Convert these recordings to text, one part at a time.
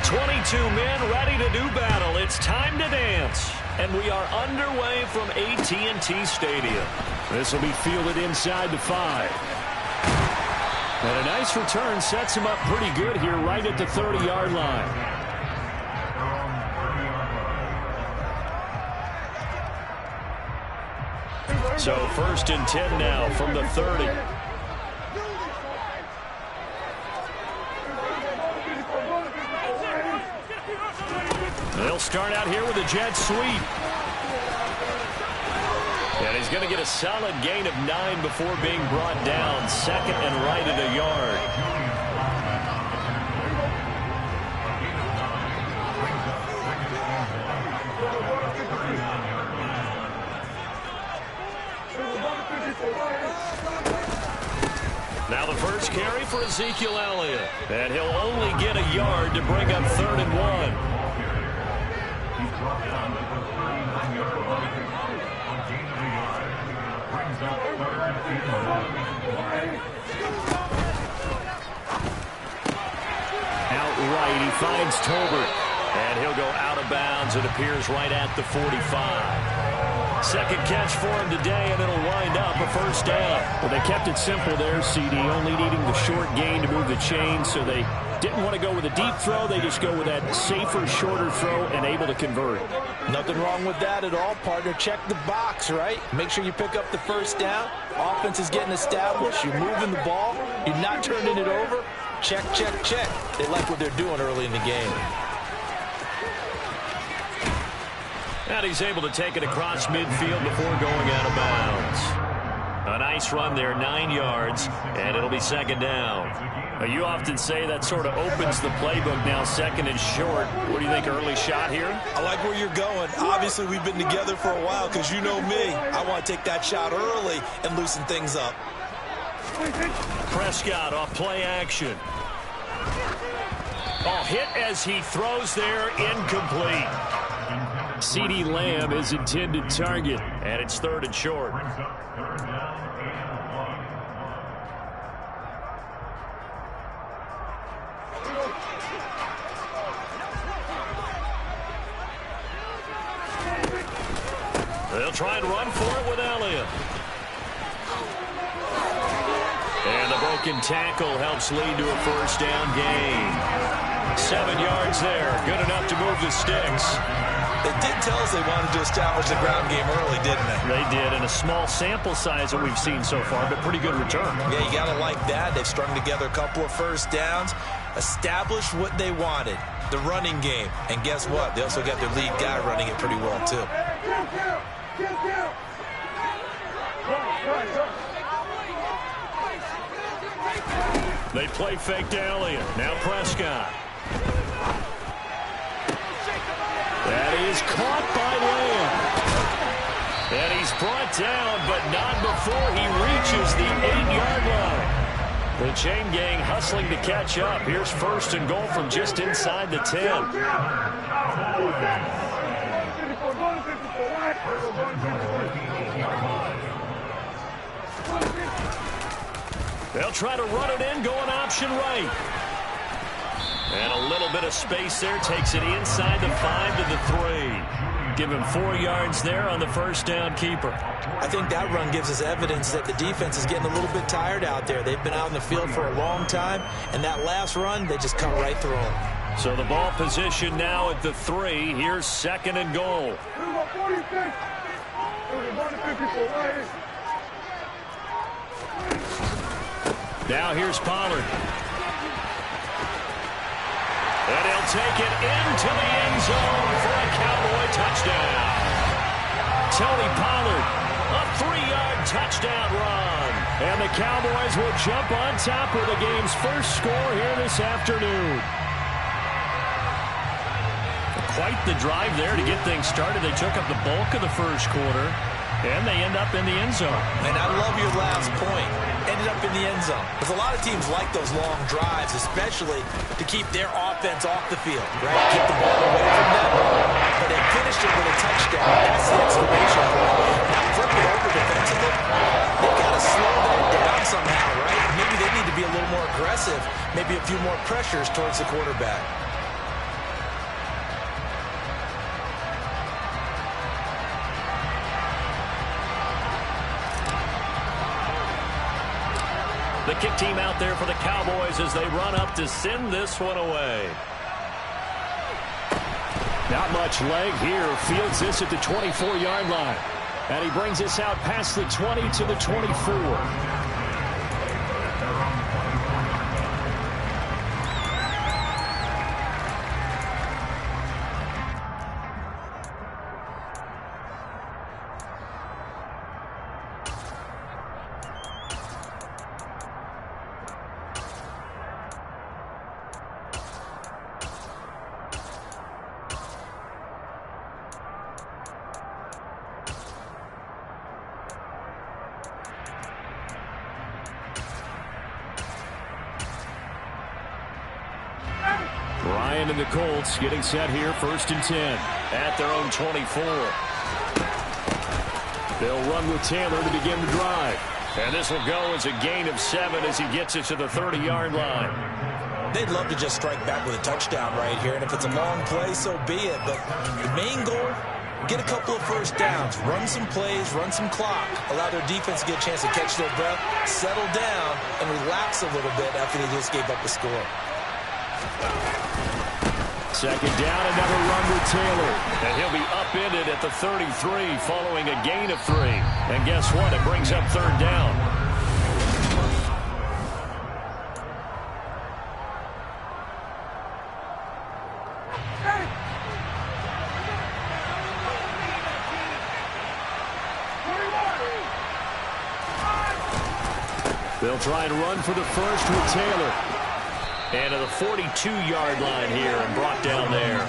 22 men ready to do battle. It's time to dance. And we are underway from AT&T Stadium. This will be fielded inside the 5. And a nice return sets him up pretty good here right at the 30-yard line. So 1st and 10 now from the 30. They'll start out here with a jet sweep. And he's going to get a solid gain of 9 before being brought down. 2nd and right at a yard. Now the first carry for Ezekiel Elliott. And he'll only get a yard to bring up 3rd and 1. Outright, he finds Tolbert. And he'll go out of bounds. It appears right at the 45. Second catch for him today, and it'll wind up a 1st down. Well, they kept it simple there, CD, only needing the short gain to move the chain, so they didn't want to go with a deep throw. They just go with that safer, shorter throw and able to convert. Nothing wrong with that at all, partner. Check the box, right? Make sure you pick up the 1st down. Offense is getting established. You're moving the ball. You're not turning it over. Check, check, check. They like what they're doing early in the game. And he's able to take it across midfield before going out of bounds. A nice run there, 9 yards, and it'll be 2nd down. Now, you often say that sort of opens the playbook now, 2nd and short. What do you think, early shot here? I like where you're going. Obviously, we've been together for a while because you know me. I want to take that shot early and loosen things up. Prescott off play action. Oh, hit as he throws there, incomplete. CeeDee Lamb is intended target, and it's 3rd and short. They'll try and run for it with Elliott. And the broken tackle helps lead to a 1st down gain. 7 yards there, good enough to move the sticks. They did tell us they wanted to establish the ground game early, didn't they? They did, and a small sample size that we've seen so far, but pretty good return. Yeah, you got to like that. They've strung together a couple of 1st downs, established what they wanted, the running game. And guess what? They also got their lead guy running it pretty well, too. They play fake to Elliott. Now Prescott. That is caught by Lamb. And he's brought down, but not before he reaches the 8-yard line. The chain gang hustling to catch up. Here's 1st and goal from just inside the 10. They'll try to run it in, going option right. And a little bit of space there, takes it inside the 5 to the 3. Give him 4 yards there on the 1st down keeper. I think that run gives us evidence that the defense is getting a little bit tired out there. They've been out in the field for a long time, and that last run, they just cut right through them. So the ball position now at the 3. Here's 2nd and goal. Now here's Pollard. And he'll take it into the end zone for a Cowboy touchdown. Tony Pollard, a 3-yard touchdown run. And the Cowboys will jump on top with the game's first score here this afternoon. Quite the drive there to get things started. They took up the bulk of the first quarter, and they end up in the end zone. And I love your last point. Ended up in the end zone. Because a lot of teams like those long drives, especially to keep their offense off the field, right? Keep the ball away from them. But they finished it with a touchdown. That's the exclamation point. Now flip it over defensively. They've got to slow that down somehow, right? Maybe they need to be a little more aggressive. Maybe a few more pressures towards the quarterback. The kick team out there for the Cowboys as they run up to send this one away. Not much leg here. Fields this at the 24-yard line. And he brings this out past the 20 to the 24. Ryan and the Colts getting set here, 1st and 10 at their own 24. They'll run with Taylor to begin the drive. And this will go as a gain of 7 as he gets it to the 30-yard line. They'd love to just strike back with a touchdown right here, and if it's a long play, so be it. But the main goal, get a couple of first downs, run some plays, run some clock, allow their defense to get a chance to catch their breath, settle down, and relax a little bit after they just gave up the score. 2nd down, another run with Taylor. And he'll be upended at the 33 following a gain of 3. And guess what? It brings up 3rd down. They'll try and run for the first with Taylor. And to the 42-yard line here and brought down there.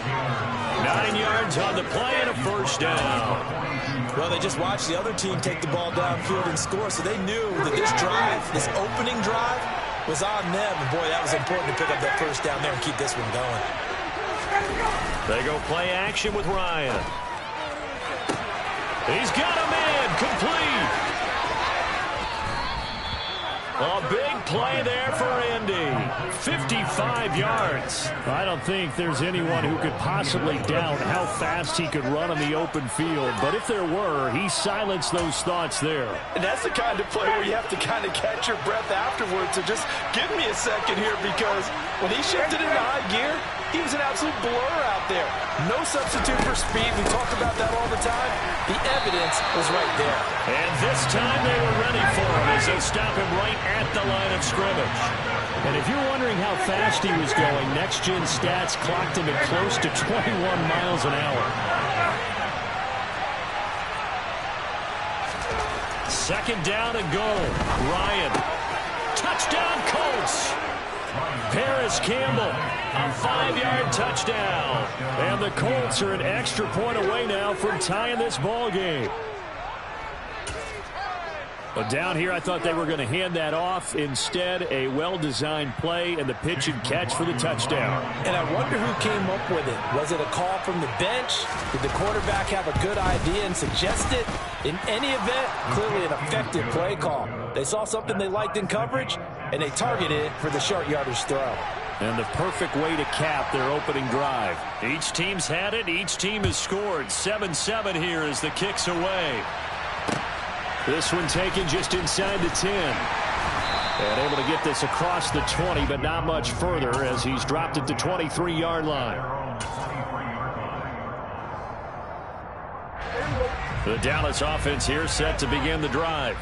9 yards on the play and a 1st down. Well, they just watched the other team take the ball downfield and score, so they knew that this drive, this opening drive, was on them. And, boy, that was important to pick up that 1st down there and keep this one going. They go play action with Ryan. He's got a man complete. A big play there for Andy. 55 yards. I don't think there's anyone who could possibly doubt how fast he could run on the open field. But if there were, he silenced those thoughts there. And that's the kind of play where you have to kind of catch your breath afterwards. So just give me a second here, because when he shifted into high gear, he was an absolute blur out there. No substitute for speed. We talked about that all the time. The evidence was right there. And this time they were ready for him as they stop him right at the line of scrimmage. And if you're wondering how fast he was going, Next Gen Stats clocked him at close to 21 miles an hour. 2nd down and goal. Ryan. Touchdown Colts. Paris Campbell, a 5-yard touchdown. And the Colts are an extra point away now from tying this ball game. But down here, I thought they were going to hand that off. Instead, a well-designed play and the pitch and catch for the touchdown. And I wonder who came up with it. Was it a call from the bench? Did the quarterback have a good idea and suggest it? In any event, clearly an effective play call. They saw something they liked in coverage, and they targeted it for the short yardage throw. And the perfect way to cap their opening drive. Each team's had it. Each team has scored. 7-7 here as the kick's away. This one taken just inside the 10. And able to get this across the 20, but not much further as he's dropped it to 23-yard line. The Dallas offense here set to begin the drive.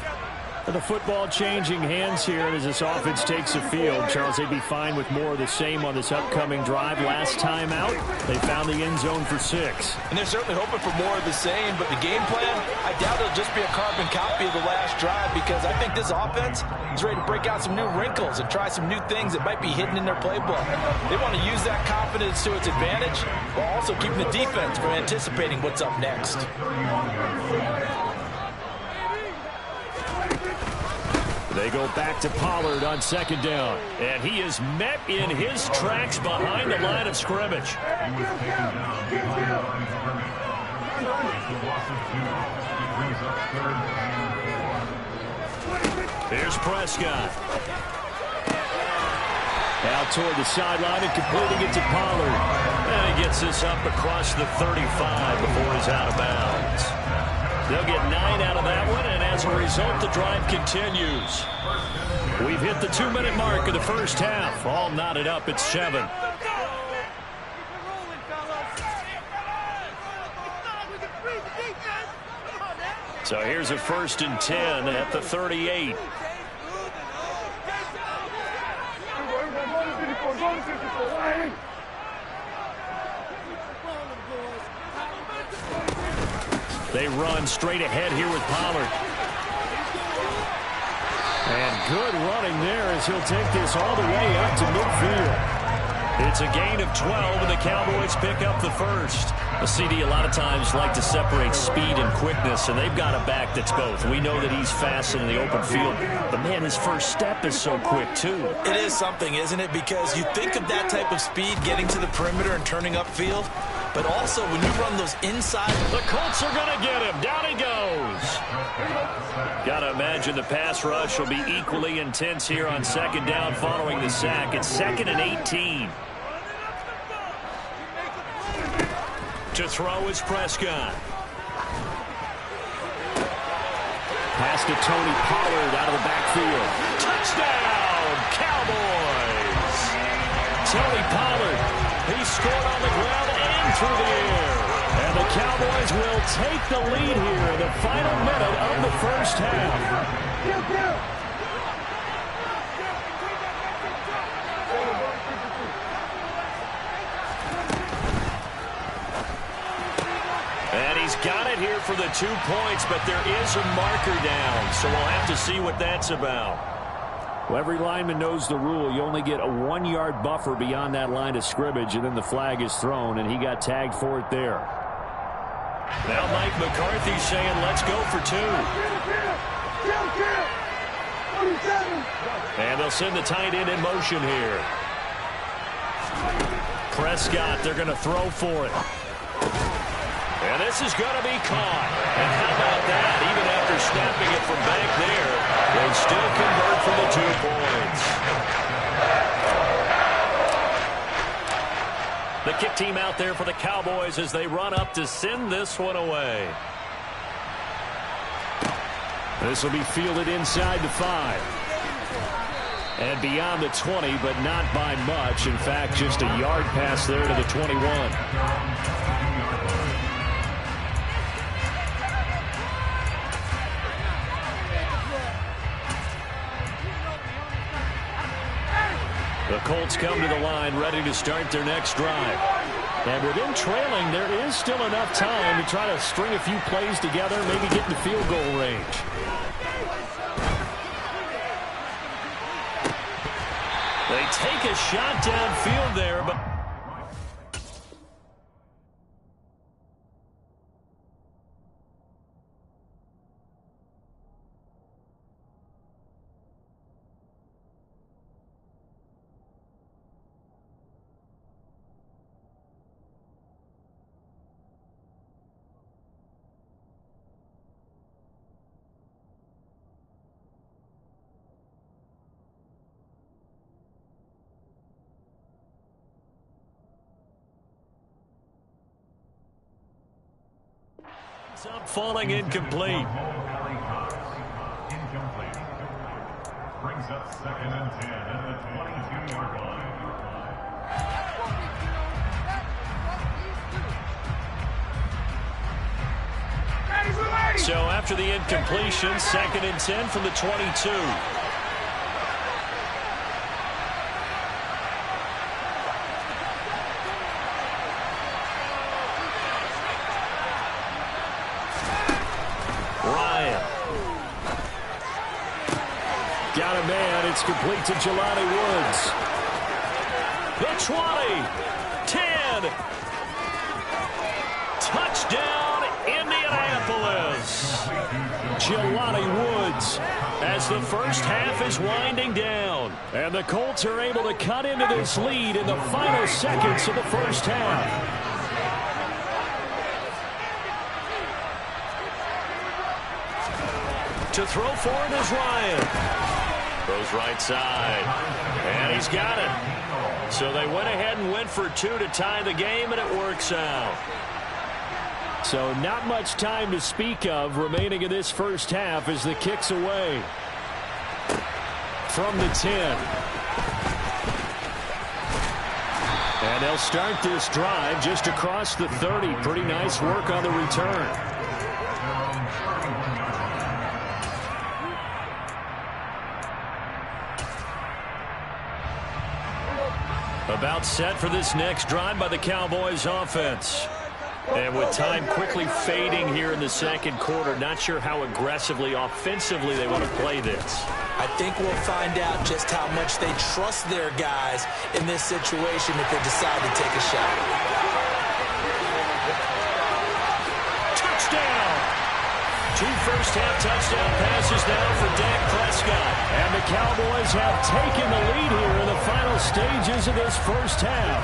And the football changing hands here as this offense takes the field. Charles, they'd be fine with more of the same on this upcoming drive. Last time out, they found the end zone for 6. And they're certainly hoping for more of the same, but the game plan, I doubt it'll just be a carbon copy of the last drive, because I think this offense is ready to break out some new wrinkles and try some new things that might be hidden in their playbook. They want to use that confidence to its advantage while also keeping the defense from anticipating what's up next. They go back to Pollard on 2nd down. And he is met in his tracks behind the line of scrimmage. Here's Prescott. Out toward the sideline and completing it to Pollard. And he gets this up across the 35 before he's out of bounds. They'll get 9 out of that one, and as a result, the drive continues. We've hit the 2-minute mark of the first half. All knotted up at 7. So here's a 1st and 10 at the 38. They run straight ahead here with Pollard. And good running there as he'll take this all the way up to midfield. It's a gain of 12, and the Cowboys pick up the first. A CD a lot of times like to separate speed and quickness, and they've got a back that's both. We know that he's fast in the open field, but, man, his first step is so quick, too. It is something, isn't it? Because you think of that type of speed getting to the perimeter and turning upfield, but also when you run those inside. The Colts are going to get him. Down he goes. Got to imagine the pass rush will be equally intense here on 2nd down following the sack. It's 2nd and 18. To throw is Prescott. Pass to Tony Pollard out of the backfield. Touchdown, Cowboys! Tony Pollard, he scored on the ground and through the air. And the Cowboys will take the lead here in the final minute of the first half. And he's got it here for the 2 points, but there is a marker down, so we'll have to see what that's about. Well, every lineman knows the rule. You only get a 1-yard buffer beyond that line of scrimmage, and then the flag is thrown, and he got tagged for it there. Now Mike McCarthy saying, let's go for 2. And they'll send the tight end in motion here. Prescott, they're going to throw for it. And this is going to be caught. And how about that? Even after snapping it from back there, they still convert for the 2 points. The kick team out there for the Cowboys as they run up to send this one away. This will be fielded inside the 5. And beyond the 20, but not by much. In fact, just a yard pass there to the 21. The Colts come to the line ready to start their next drive. And with them trailing, there is still enough time to try to string a few plays together, maybe get in the field goal range. They take a shot downfield there, but up falling incomplete. Brings up 2nd and 10 at the 22-yard line. So after the incompletion, 2nd and 10 from the 22. Got a man. It's complete to Jelani Woods. The 20, 10. Touchdown, Indianapolis. Jelani Woods As the first half is winding down. And the Colts are able to cut into this lead in the final seconds of the first half. To throw for it is Ryan. Goes right side. And he's got it. So they went ahead and went for 2 to tie the game, and it works out. So not much time to speak of remaining in this first half as the kick's away. from the 10. And they'll start this drive just across the 30. Pretty nice work on the return. About set for this next drive by the Cowboys offense. And with time quickly fading here in the second quarter, not sure how aggressively, offensively they want to play this. I think we'll find out just how much they trust their guys in this situation if they decide to take a shot. Touchdown! 2 first-half touchdown passes now for Dak Prescott. And the Cowboys have taken the lead here in the final stages of this first half.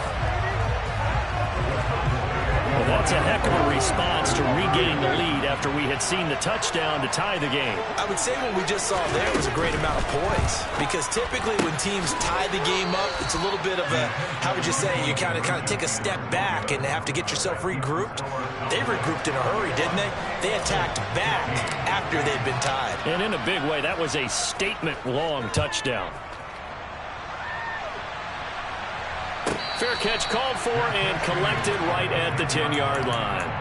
Well, that's a heck of a response to regain the lead after we had seen the touchdown to tie the game. I would say what we just saw there was a great amount of poise, because typically when teams tie the game up, it's a little bit of a, how would you say, you kind of take a step back and have to get yourself regrouped. They regrouped in a hurry, didn't they? They attacked back after they'd been tied. And in a big way, that was a statement-long touchdown. Fair catch called for and collected right at the 10-yard line.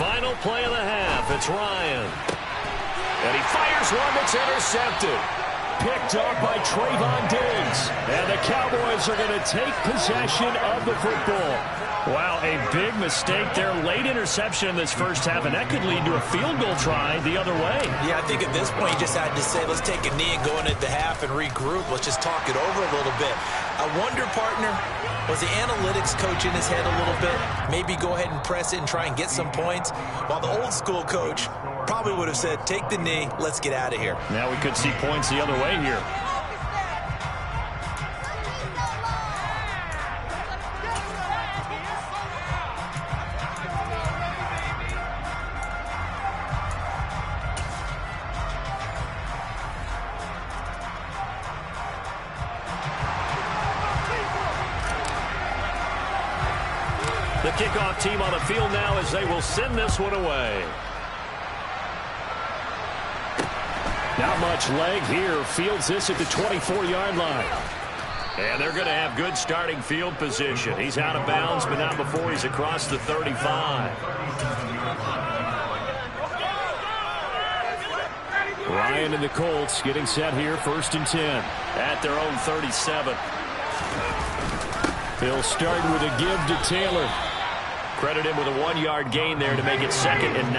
Final play of the half. It's Ryan. And he fires one that's intercepted. Picked up by Trayvon Diggs. And the Cowboys are going to take possession of the football. Wow, a big mistake there. Late interception in this first half, and that could lead to a field goal try the other way. Yeah, I think at this point you just had to say, let's take a knee and go into the half and regroup. Let's just talk it over a little bit. I wonder, partner, was the analytics coach in his head a little bit? Maybe go ahead and press it and try and get some points? While the old school coach probably would have said, take the knee, let's get out of here. Now we could see points the other way here. The kickoff team on the field now as they will send this one away. Not much leg here. Fields this at the 24-yard line. And they're going to have good starting field position. He's out of bounds, but not before he's across the 35. Ryan and the Colts getting set here, 1st and 10 at their own 37. They'll start with a give to Taylor. Credit him with a 1-yard gain there to make it 2nd and 9.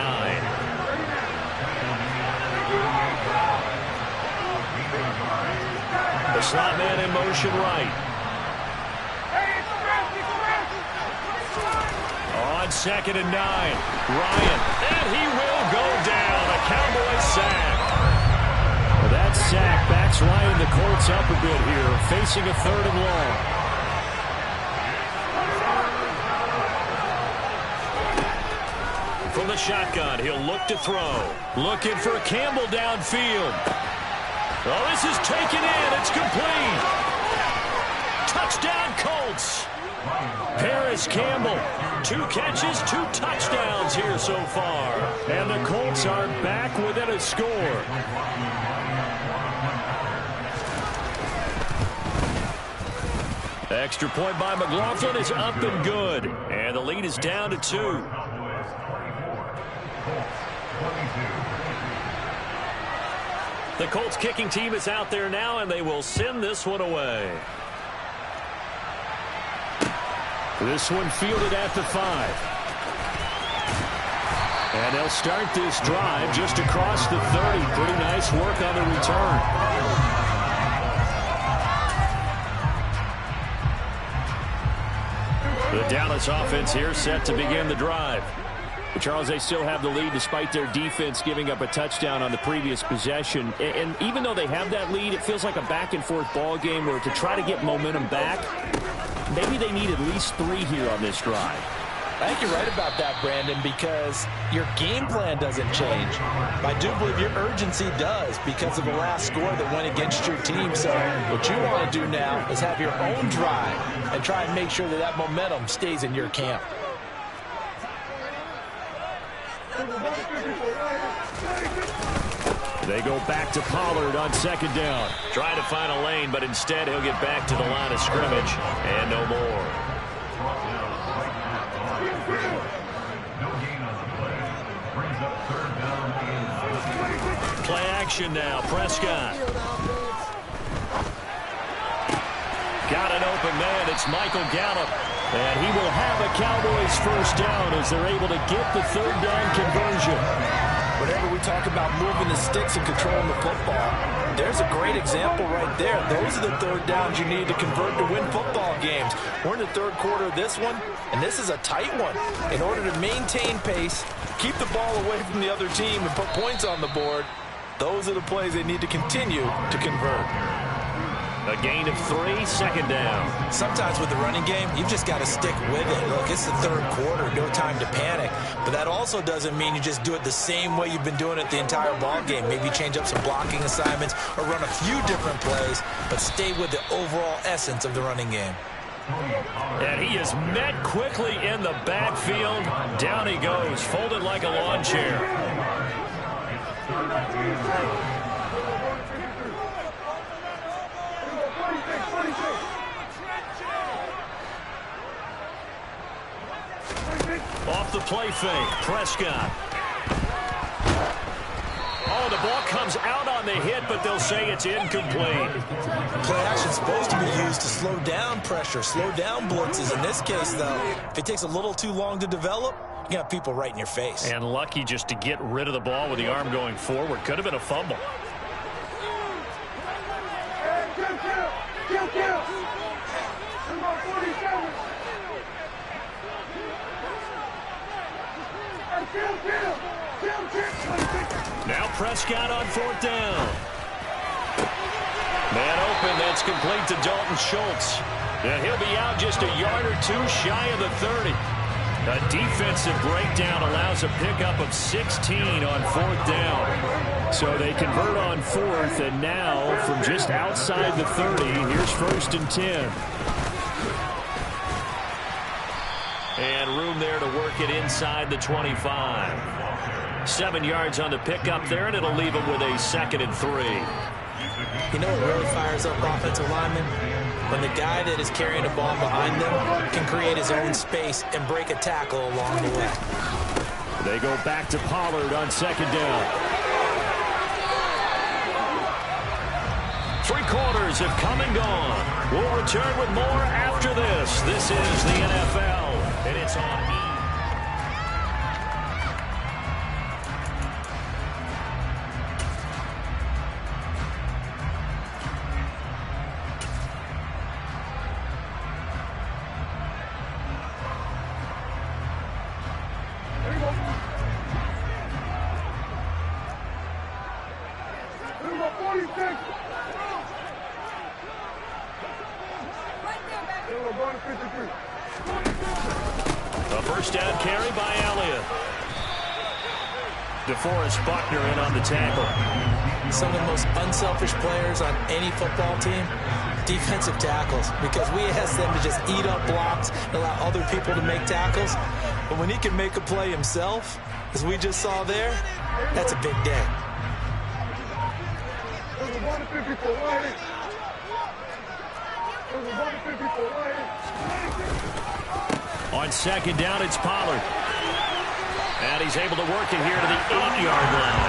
The slot man in motion right. On 2nd and 9. Ryan. And he will go down. A Cowboys sack. Well, that sack backs Ryan the Colts up a bit here, facing a 3rd and long. From the shotgun, he'll look to throw. Looking for Campbell downfield. Oh, this is taken in. It's complete. Touchdown, Colts. Paris Campbell. 2 catches, 2 touchdowns here so far. And the Colts are back within a score. Extra point by McLaughlin is up and good. And the lead is down to 2. The Colts kicking team is out there now, and they will send this one away. This one fielded at the 5. And they'll start this drive just across the 30. Pretty nice work on the return. The Dallas offense here set to begin the drive. But Charles, they still have the lead despite their defense giving up a touchdown on the previous possession. And even though they have that lead, it feels like a back-and-forth ball game where to try to get momentum back, maybe they need at least 3 here on this drive. I think you're right about that, Brandon, because your game plan doesn't change. I do believe your urgency does because of the last score that went against your team. So what you want to do now is have your own drive and try and make sure that that momentum stays in your camp. They go back to Pollard on 2nd down. Trying to find a lane, but instead he'll get back to the line of scrimmage and no more. Play action now. Prescott. Got an open man. It's Michael Gallup. And he will have a Cowboys first down as they're able to get the 3rd down conversion. Whenever we talk about moving the sticks and controlling the football, there's a great example right there. Those are the 3rd downs you need to convert to win football games. We're in the 3rd quarter of this one, and this is a tight one. In order to maintain pace, keep the ball away from the other team, and put points on the board, those are the plays they need to continue to convert. A gain of 3, 2nd down. Sometimes with the running game, you've just got to stick with it. Look, it's the 3rd quarter, no time to panic. But that also doesn't mean you just do it the same way you've been doing it the entire ball game. Maybe change up some blocking assignments or run a few different plays, but stay with the overall essence of the running game. And he is met quickly in the backfield. Down he goes, folded like a lawn chair. Off the play fake, Prescott. Oh, the ball comes out on the hit, but they'll say it's incomplete. Play action's supposed to be used to slow down pressure, slow down blitzes. In this case, though, if it takes a little too long to develop, you got people right in your face. And lucky just to get rid of the ball with the arm going forward. Could have been a fumble. Now Prescott on 4th down. Man open, that's complete to Dalton Schultz. And he'll be out just a yard or 2 shy of the 30. A defensive breakdown allows a pickup of 16 on 4th down. So they convert on 4th, and now from just outside the 30, here's 1st and 10. And room there to work it inside the 25. 7 yards on the pickup there, and it'll leave them with a 2nd and 3. You know what really fires up offensive linemen? When the guy that is carrying the ball behind them can create his own space and break a tackle along the way. They go back to Pollard on 2nd down. 3 quarters have come and gone. We'll return with more after this. This is the NFL, and it's on E! A first down carry by Elliott. DeForest Buckner in on the tackle. Some of the most unselfish players on any football team, defensive tackles, because we ask them to just eat up blocks and allow other people to make tackles. But when he can make a play himself, as we just saw there, that's a big day. On 2nd down, it's Pollard. And he's able to work it here to the 8-yard line.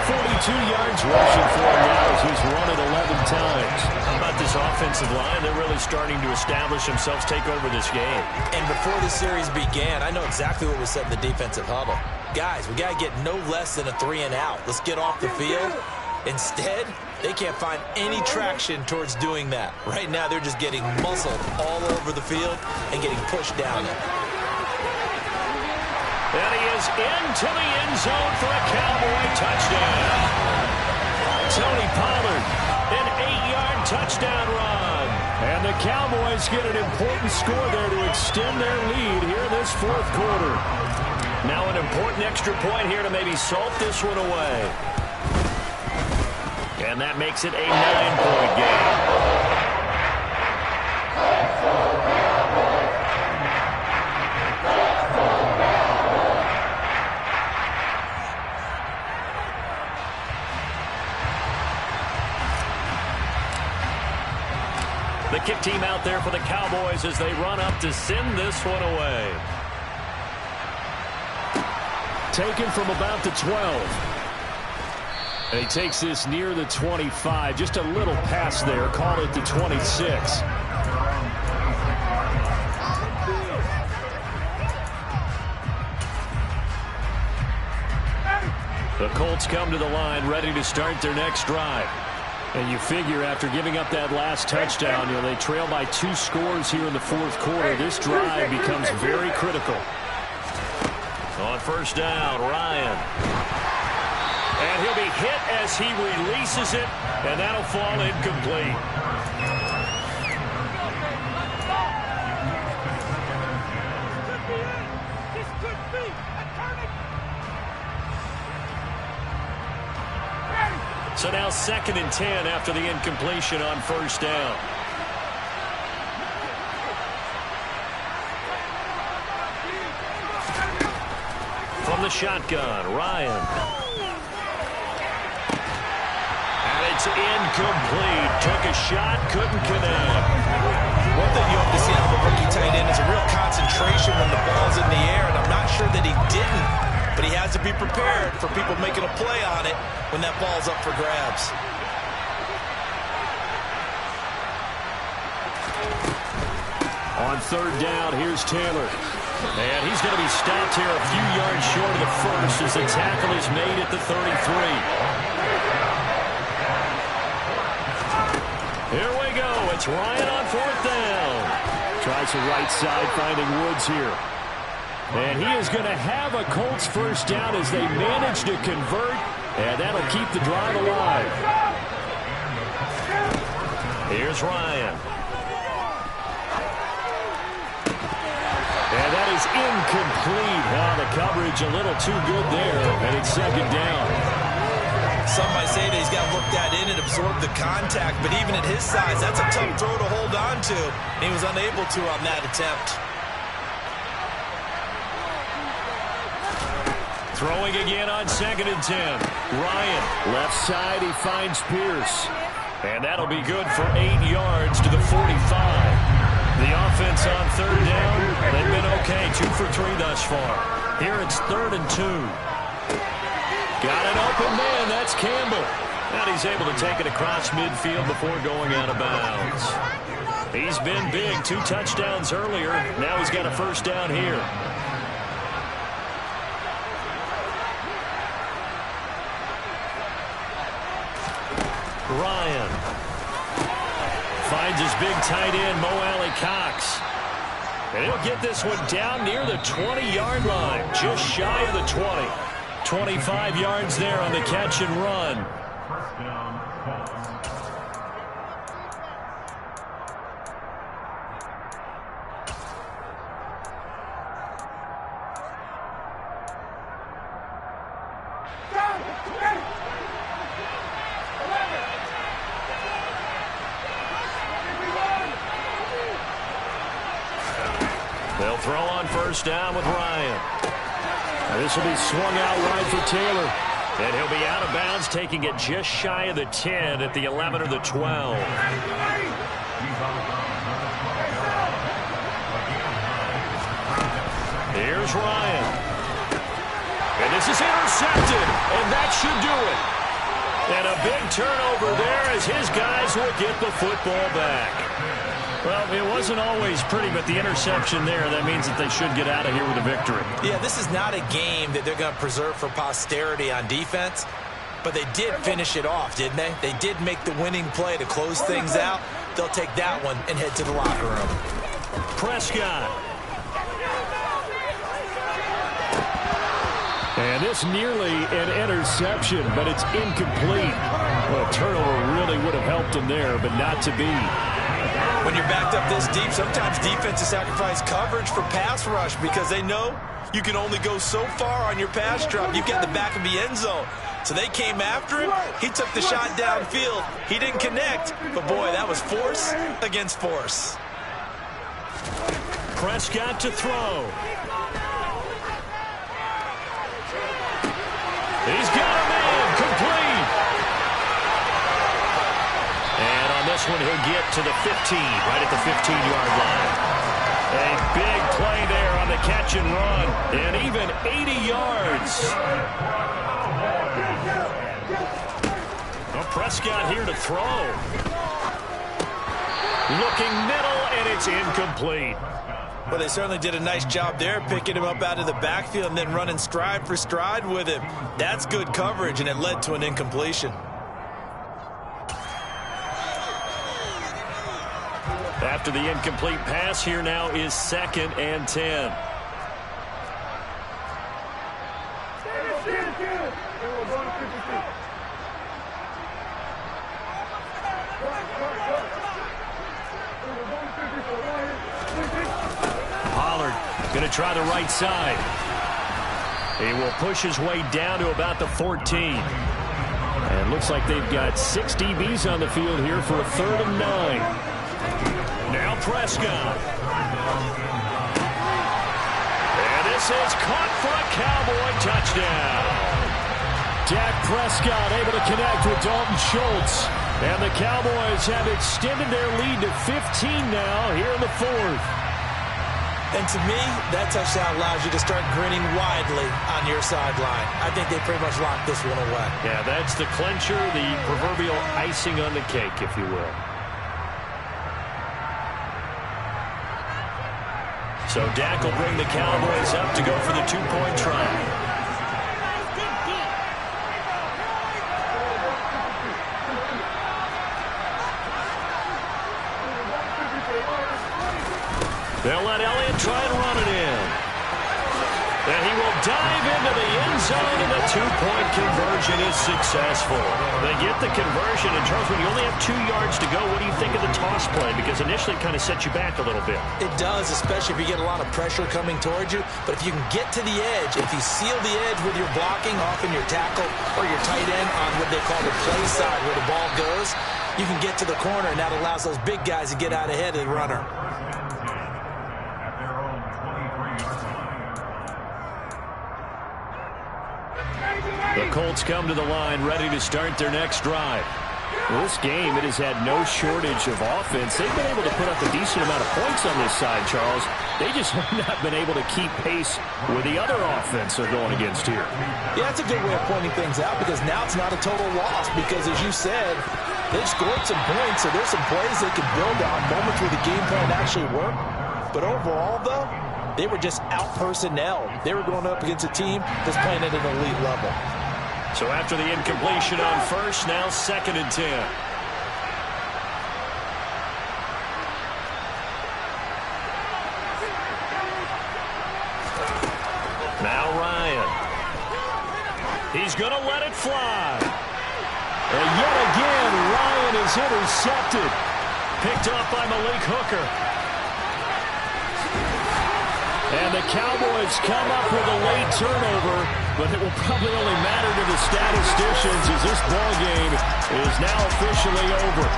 42 yards rushing for him now as he's run it 11 times. How about this offensive line? They're really starting to establish themselves, take over this game. And before the series began, I know exactly what was said in the defensive huddle. Guys, we got to get no less than a 3-and-out. Let's get off the field. Instead, they can't find any traction towards doing that. Right now, they're just getting muscled all over the field and getting pushed down there. And he is goes into the end zone for a Cowboy touchdown. Tony Pollard, an 8-yard touchdown run. And the Cowboys get an important score there to extend their lead here in this fourth quarter. Now an important extra point here to maybe salt this one away. And that makes it a 9-point game. The kick team out there for the Cowboys as they run up to send this one away. Taken from about the 12. And he takes this near the 25. Just a little pass there. Call it the 26. The Colts come to the line ready to start their next drive. And you figure after giving up that last touchdown, they trail by 2 scores here in the fourth quarter. This drive becomes very critical. On first down, Ryan. And he'll be hit as he releases it, and that'll fall incomplete. So now 2nd and 10 after the incompletion on first down. From the shotgun, Ryan. And it's incomplete. Took a shot, couldn't connect. One thing you hope to see out of a rookie tight end is a real concentration when the ball's in the air, and I'm not sure that he didn't. But he has to be prepared for people making a play on it when that ball's up for grabs. On third down, here's Taylor. And he's going to be stopped here a few yards short of the first as the tackle is made at the 33. Here we go. It's Ryan on fourth down. Tries the right side, finding Woods here. And he is going to have a Colts first down as they manage to convert, and that'll keep the drive alive. Here's Ryan. And that is incomplete. The coverage a little too good there, and it's 2nd down. Some might say that he's got to work that in and absorb the contact, but even at his size, that's a tough throw to hold on to. And he was unable to on that attempt. Throwing again on 2nd and 10. Ryan. Left side, he finds Pierce. And that'll be good for 8 yards to the 45. The offense on third down, they've been okay. 2 for 3 thus far. Here it's 3rd and 2. Got an open man. That's Campbell. And he's able to take it across midfield before going out of bounds. He's been big. 2 touchdowns earlier. Now he's got a first down here. Ryan finds his big tight end, Mo Alley-Cox. And he'll get this one down near the 20-yard line, just shy of the 20. 25 yards there on the catch and run. First down, Colts. They'll throw on first down with Ryan. This will be swung out wide for Taylor. And he'll be out of bounds, taking it just shy of the 10 at the 11 or the 12. Here's Ryan. And this is intercepted, and that should do it. And a big turnover there as his guys will get the football back. Well, it wasn't always pretty, but the interception there, that means that they should get out of here with a victory. Yeah, this is not a game that they're going to preserve for posterity on defense, but they did finish it off, didn't they? They did make the winning play to close things out. They'll take that one and head to the locker room. Prescott. this nearly an interception, but it's incomplete. Well, a turnover really would have helped him there, but not to be. When you're backed up this deep, sometimes defenses sacrifice coverage for pass rush because they know you can only go so far on your pass drop. You get in the back of the end zone. So they came after him. He took the shot downfield. He didn't connect. But, boy, that was force against force. Prescott to throw. He's got a man. Complete. And on this one, he'll get to the 15, right at the 15-yard line. A big play there on the catch and run. And even 80 yards. Well, Prescott here to throw. Looking middle, and it's incomplete. Well, they certainly did a nice job there, picking him up out of the backfield and then running stride for stride with him. That's good coverage, and it led to an incompletion. After the incomplete pass, here now is 2nd and 10. Pollard going to try the right side. He will push his way down to about the 14. And looks like they've got 6 DBs on the field here for a 3rd and 9. Now Prescott. And this is caught for a Cowboy touchdown. Dak Prescott able to connect with Dalton Schultz. And the Cowboys have extended their lead to 15 now here in the 4th. And to me, that touchdown allows you to start grinning widely on your sideline. I think they pretty much locked this one away. Yeah, that's the clincher, the proverbial icing on the cake, if you will. So Dak will bring the Cowboys up to go for the 2-point try. They'll let Elliott try and run it in. And he will dive into the end zone, and the 2-point conversion is successful. They get the conversion, and Charles, when you only have 2 yards to go, what do you think of the toss play? Because initially it kind of sets you back a little bit. It does, especially if you get a lot of pressure coming towards you. But if you can get to the edge, if you seal the edge with your blocking, often your tackle or your tight end on what they call the play side where the ball goes, you can get to the corner, and that allows those big guys to get out ahead of the runner. The Colts come to the line ready to start their next drive. Well, this game, it has had no shortage of offense. They've been able to put up a decent amount of points on this side, Charles. They just have not been able to keep pace with the other offense they're going against here. Yeah, that's a good way of pointing things out because now it's not a total loss because, as you said, they've scored some points, so there's some plays they can build on, moments where the game plan actually worked. But overall, though, they were just out-personnel. They were going up against a team that's playing at an elite level. So after the incompletion on first, now 2nd and 10. Now Ryan. He's going to let it fly. And yet again, Ryan is intercepted. Picked off by Malik Hooker. And the Cowboys come up with a late turnover, but it will probably only matter to the statisticians as this ball game is now officially over.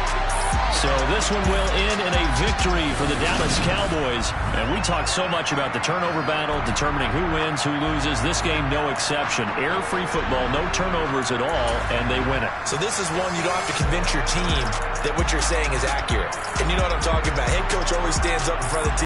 So this one will end in a victory for the Dallas Cowboys. And we talked so much about the turnover battle, determining who wins, who loses. This game, no exception. Error-free football, no turnovers at all, and they win it. So this is one you don't have to convince your team that what you're saying is accurate. And you know what I'm talking about. Head coach always stands up in front of the team.